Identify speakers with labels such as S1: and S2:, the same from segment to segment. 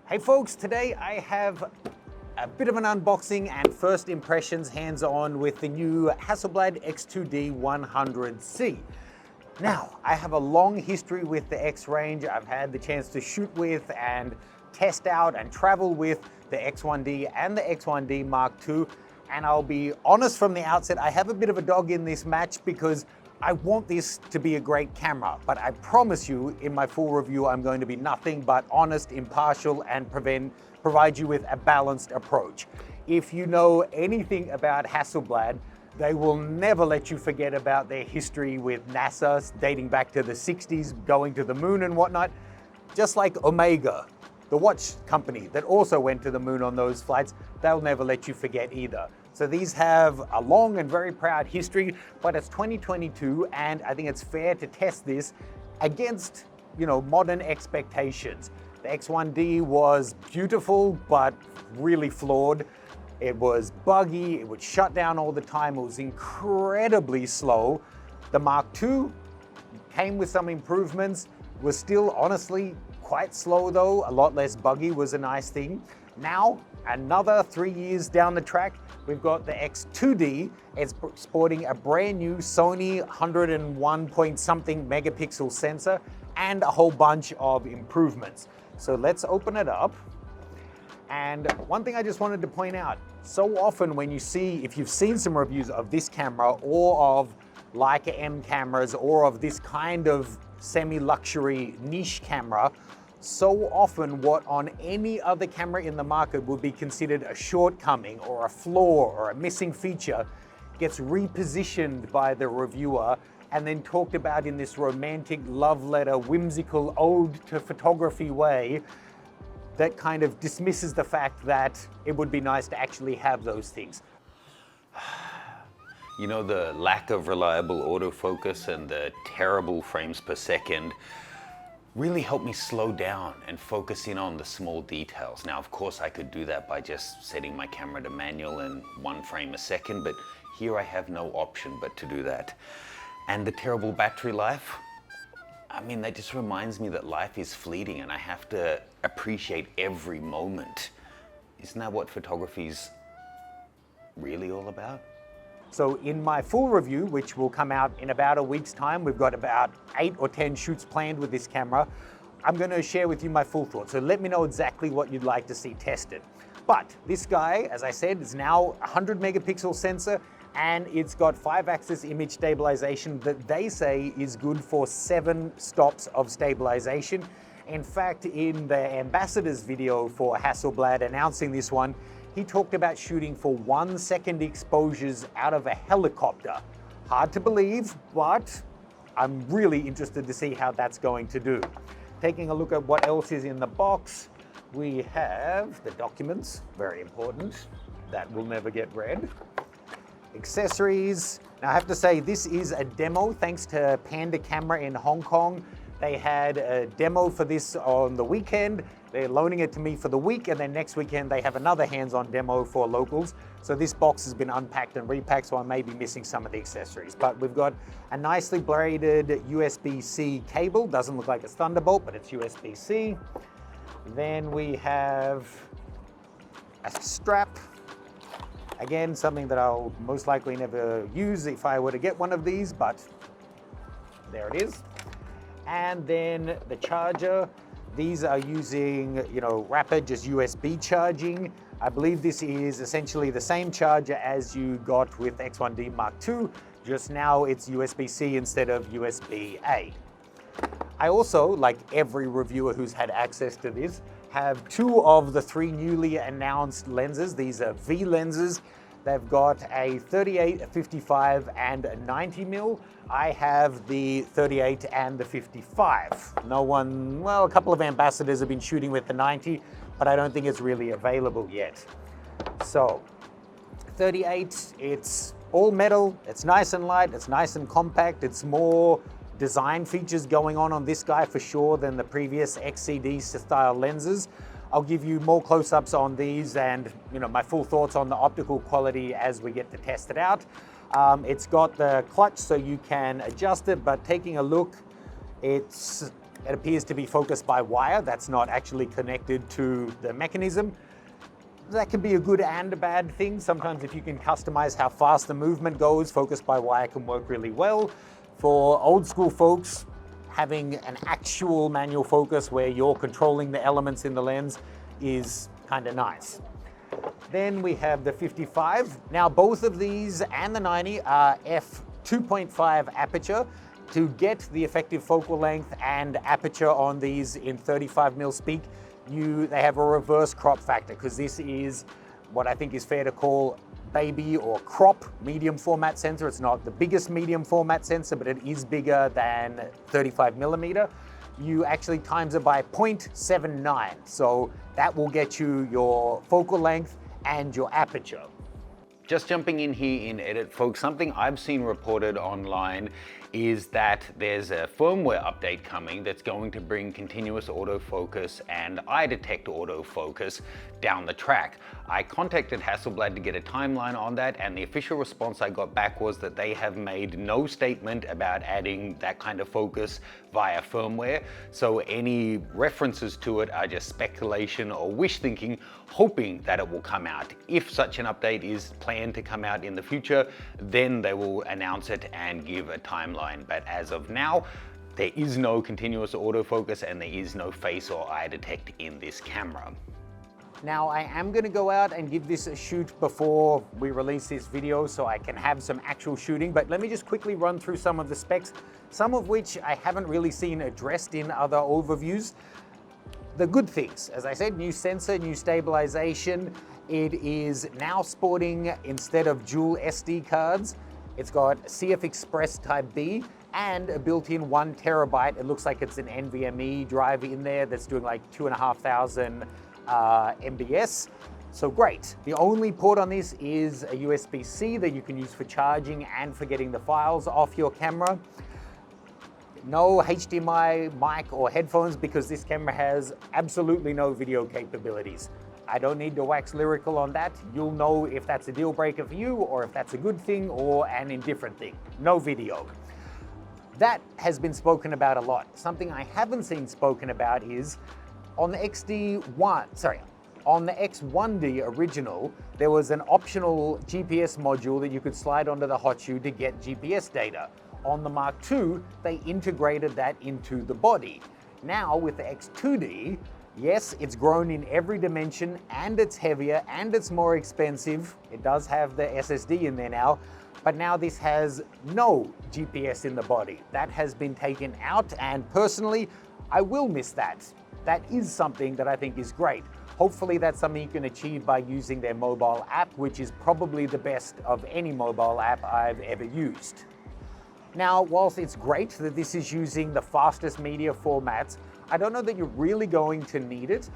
S1: Hey folks, today I have a bit of an unboxing and first impressions hands-on with the new Hasselblad X2D 100C. Now, I have a long history with the X range. I've had the chance to shoot with and test out and travel with the X1D and the X1D Mark II. And I'll be honest from the outset, I have a bit of a dog in this match because I want this to be a great camera, but I promise you in my full review, I'm going to be nothing but honest, impartial, and provide you with a balanced approach. If you know anything about Hasselblad, they will never let you forget about their history with NASA, dating back to the 60s, going to the moon and whatnot. Just like Omega, the watch company that also went to the moon on those flights, they'll never let you forget either. So these have a long and very proud history, but it's 2022, and I think it's fair to test this against, modern expectations. The X1D was beautiful, but really flawed. It was buggy, it would shut down all the time, it was incredibly slow. The Mark II came with some improvements, was still honestly quite slow though, a lot less buggy was a nice thing. Now, another 3 years down the track, we've got the X2D. It's sporting a brand new Sony 101 point something megapixel sensor and a whole bunch of improvements. So let's open it up. And one thing I just wanted to point out, so often when if you've seen some reviews of this camera or of Leica M cameras or of this kind of semi-luxury niche camera, so often what on any other camera in the market would be considered a shortcoming or a flaw or a missing feature gets repositioned by the reviewer and then talked about in this romantic love letter, whimsical ode to photography way that kind of dismisses the fact that it would be nice to actually have those things.
S2: You know, the lack of reliable autofocus and the terrible frames per second really helped me slow down and focus in on the small details. Now, of course, I could do that by just setting my camera to manual and 1 frame a second, but here I have no option but to do that. And the terrible battery life, that just reminds me that life is fleeting and I have to appreciate every moment. Isn't that what photography's really all about?
S1: So in my full review, which will come out in about a week's time, we've got about 8 or 10 shoots planned with this camera. I'm going to share with you my full thoughts. So let me know exactly what you'd like to see tested. But this guy, as I said, is now a 100 megapixel sensor, and it's got 5-axis image stabilization that they say is good for 7 stops of stabilization. In fact, in the ambassador's video for Hasselblad announcing this one, he talked about shooting for 1 second exposures out of a helicopter. Hard to believe, but I'm really interested to see how that's going to do. Taking a look at what else is in the box, we have the documents, very important. That will never get read. Accessories. Now I have to say this is a demo thanks to Panda Camera in Hong Kong. They had a demo for this on the weekend. They're loaning it to me for the week, and then next weekend they have another hands-on demo for locals. So this box has been unpacked and repacked, so I may be missing some of the accessories. But we've got a nicely braided USB-C cable. Doesn't look like it's Thunderbolt, but it's USB-C. Then we have a strap. Again, something that I'll most likely never use if I were to get one of these, but there it is. And then the charger. These are using, rapid, just USB charging. I believe this is essentially the same charger as you got with X1D Mark II, just now it's USB-C instead of USB-A. I also, like every reviewer who's had access to this, have 2 of the 3 newly announced lenses. These are V lenses. They've got a 38, a 55, and a 90mm. I have the 38 and the 55. A couple of ambassadors have been shooting with the 90, but I don't think it's really available yet. So, 38, it's all metal, it's nice and light, it's nice and compact, it's more design features going on this guy for sure than the previous XCD style lenses. I'll give you more close-ups on these and my full thoughts on the optical quality as we get to test it out. It's got the clutch so you can adjust it, but taking a look, it's It appears to be focused by wire. That's not actually connected to the mechanism. That can be a good and a bad thing. Sometimes if you can customize how fast the movement goes, focus by wire can work really well. For old school folks, having an actual manual focus where you're controlling the elements in the lens is kind of nice. Then we have the 55. Now both of these and the 90 are f2.5 aperture. To get the effective focal length and aperture on these in 35mm speak, they have a reverse crop factor, because this is what I think is fair to call baby or crop medium format sensor. It's not the biggest medium format sensor, but it is bigger than 35mm. You actually times it by 0.79. So that will get you your focal length and your aperture.
S2: Just jumping in here in edit, folks, something I've seen reported online is that there's a firmware update coming that's going to bring continuous autofocus and eye detect autofocus down the track. I contacted Hasselblad to get a timeline on that, and the official response I got back was that they have made no statement about adding that kind of focus via firmware. So any references to it are just speculation or wish thinking, hoping that it will come out. If such an update is planned to come out in the future, then they will announce it and give a timeline. But as of now, there is no continuous autofocus and there is no face or eye detect in this camera.
S1: Now I am going to go out and give this a shoot before we release this video so I can have some actual shooting, but let me just quickly run through some of the specs, some of which I haven't really seen addressed in other overviews. The good things, as I said, new sensor, new stabilization. It is now sporting, instead of dual SD cards, it's got CF Express Type B and a built-in 1 terabyte. It looks like it's an NVMe drive in there that's doing like 2,500 MBS. So great. The only port on this is a USB-C that you can use for charging and for getting the files off your camera. No HDMI mic or headphones, because this camera has absolutely no video capabilities. I don't need to wax lyrical on that. You'll know if that's a deal breaker for you or if that's a good thing or an indifferent thing. No video. That has been spoken about a lot. Something I haven't seen spoken about is on the on the X1D original, there was an optional GPS module that you could slide onto the hot shoe to get GPS data. On the Mark II, they integrated that into the body. Now with the X2D, yes, it's grown in every dimension and it's heavier and it's more expensive. It does have the SSD in there now, but now this has no GPS in the body. That has been taken out, and personally, I will miss that. That is something that I think is great. Hopefully that's something you can achieve by using their mobile app, which is probably the best of any mobile app I've ever used. Now, whilst it's great that this is using the fastest media formats, I don't know that you're really going to need it.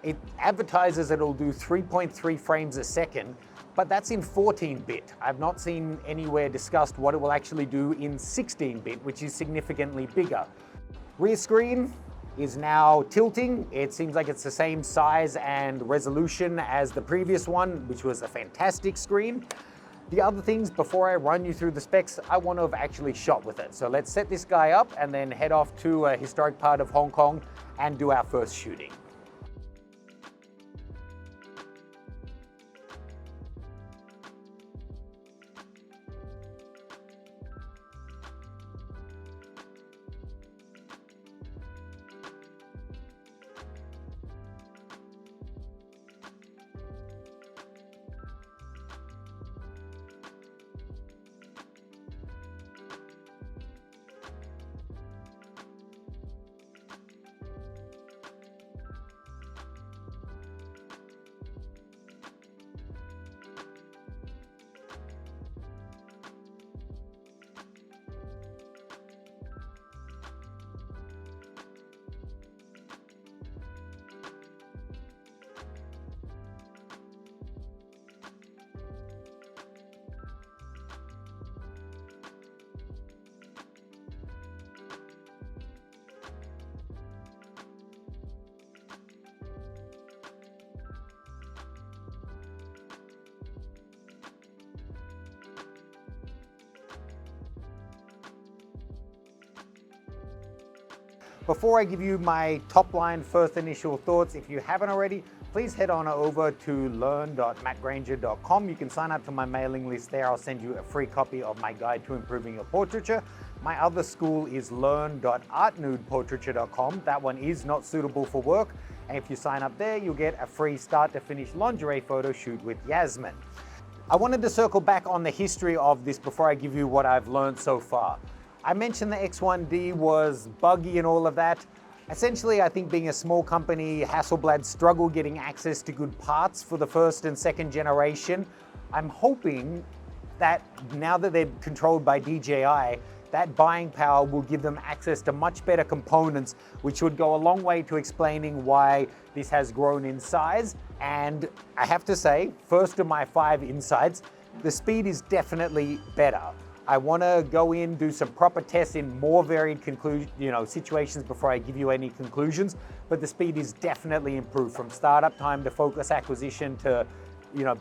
S1: It advertises it'll do 3.3 frames a second, but that's in 14-bit. I've not seen anywhere discussed what it will actually do in 16-bit, which is significantly bigger. Rear screen is now tilting. It seems like it's the same size and resolution as the previous one, which was a fantastic screen. The other things, before I run you through the specs, I want to have actually shot with it. So let's set this guy up and then head off to a historic part of Hong Kong and do our first shooting. Before I give you my top line first initial thoughts, if you haven't already, please head on over to learn.mattgranger.com. You can sign up to my mailing list there. I'll send you a free copy of my guide to improving your portraiture. My other school is learn.artnudeportraiture.com. That one is not suitable for work. And if you sign up there, you'll get a free start to finish lingerie photo shoot with Yasmin. I wanted to circle back on the history of this before I give you what I've learned so far. I mentioned the X1D was buggy and all of that. Essentially, I think being a small company, Hasselblad struggled getting access to good parts for the first and second generation. I'm hoping that now that they're controlled by DJI, that buying power will give them access to much better components, which would go a long way to explaining why this has grown in size. And I have to say, first of my 5 insights, the speed is definitely better. I want to go in, do some proper tests in more varied situations before I give you any conclusions, but the speed is definitely improved from startup time to focus acquisition to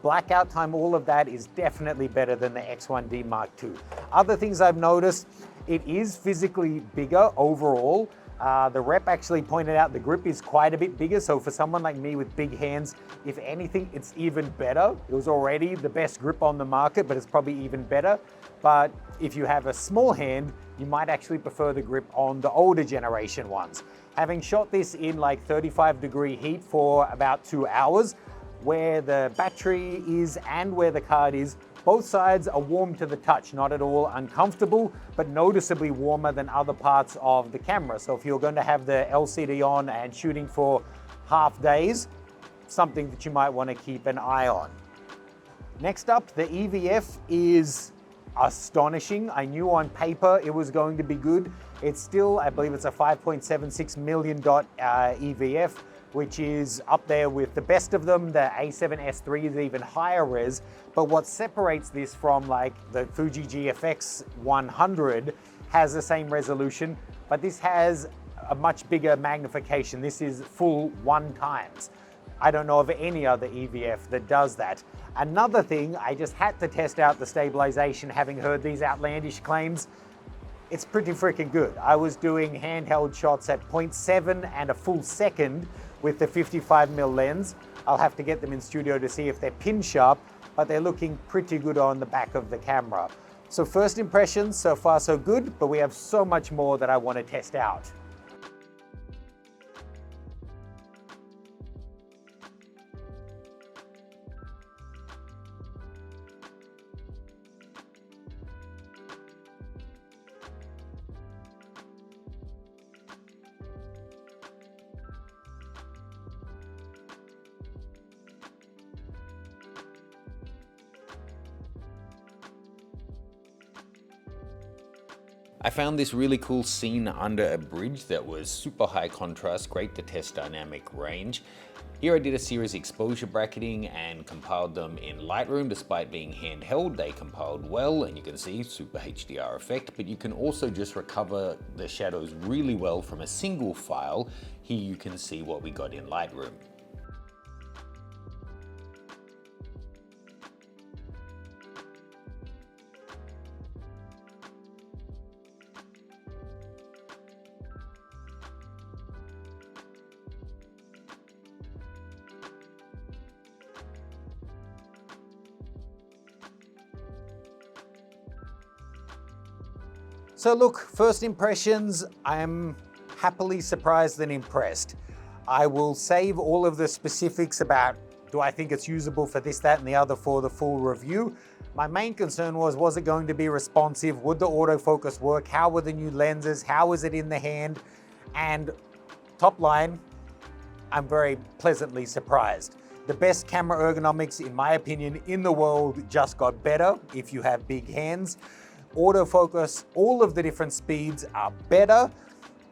S1: blackout time. All of that is definitely better than the X1D Mark II. Other things I've noticed, it is physically bigger overall. The rep actually pointed out the grip is quite a bit bigger, so for someone like me with big hands, if anything, it's even better. It was already the best grip on the market, but it's probably even better. But if you have a small hand, you might actually prefer the grip on the older generation ones. Having shot this in like 35-degree heat for about 2 hours, where the battery is and where the card is, both sides are warm to the touch, not at all uncomfortable, but noticeably warmer than other parts of the camera. So if you're going to have the LCD on and shooting for half days, something that you might want to keep an eye on. Next up, the EVF is astonishing. I knew on paper it was going to be good. It's still, I believe it's a 5.76 million dot EVF, which is up there with the best of them. The A7S III is even higher res, but what separates this from like the Fuji GFX 100 has the same resolution, but this has a much bigger magnification. This is full 1 times. I don't know of any other EVF that does that. Another thing, I just had to test out the stabilization, having heard these outlandish claims. It's pretty freaking good. I was doing handheld shots at 0.7 and a full second with the 55mm lens. I'll have to get them in studio to see if they're pin sharp, but they're looking pretty good on the back of the camera. So first impressions, so far so good, but we have so much more that I want to test out.
S2: I found this really cool scene under a bridge that was super high contrast, great to test dynamic range. Here I did a series exposure bracketing and compiled them in Lightroom. Despite being handheld, they compiled well, and you can see super HDR effect, but you can also just recover the shadows really well from a single file. Here you can see what we got in Lightroom.
S1: So look, first impressions, I'm happily surprised and impressed. I will save all of the specifics about do I think it's usable for this, that, and the other for the full review. My main concern was it going to be responsive? Would the autofocus work? How were the new lenses? How was it in the hand? And top line, I'm very pleasantly surprised. The best camera ergonomics, in my opinion, in the world just got better if you have big hands. Autofocus, all of the different speeds are better.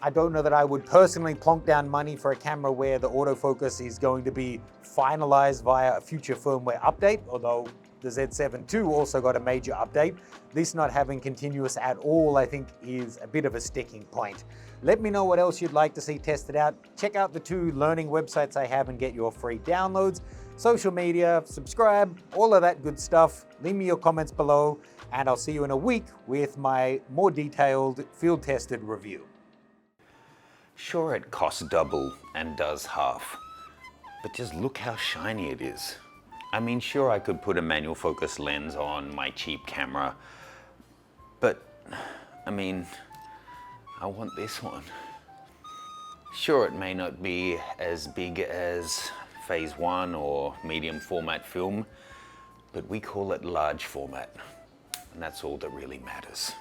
S1: I don't know that I would personally plonk down money for a camera where the autofocus is going to be finalized via a future firmware update, although the Z7 II also got a major update. This not having continuous at all, I think, is a bit of a sticking point. Let me know what else you'd like to see tested out. Check out the 2 learning websites I have and get your free downloads. Social media, subscribe, all of that good stuff. Leave me your comments below, and I'll see you in a week with my more detailed field-tested review.
S2: Sure, it costs double and does half, but just look how shiny it is. I mean, sure, I could put a manual focus lens on my cheap camera, but I mean, I want this one. Sure, it may not be as big as phase 1 or medium format film, but we call it large format, and that's all that really matters.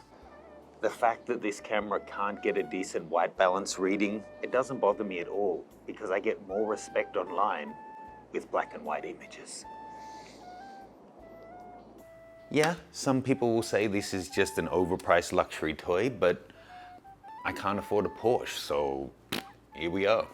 S2: The fact that this camera can't get a decent white balance reading, it doesn't bother me at all, because I get more respect online with black and white images. Yeah, some people will say this is just an overpriced luxury toy, but I can't afford a Porsche, so here we are.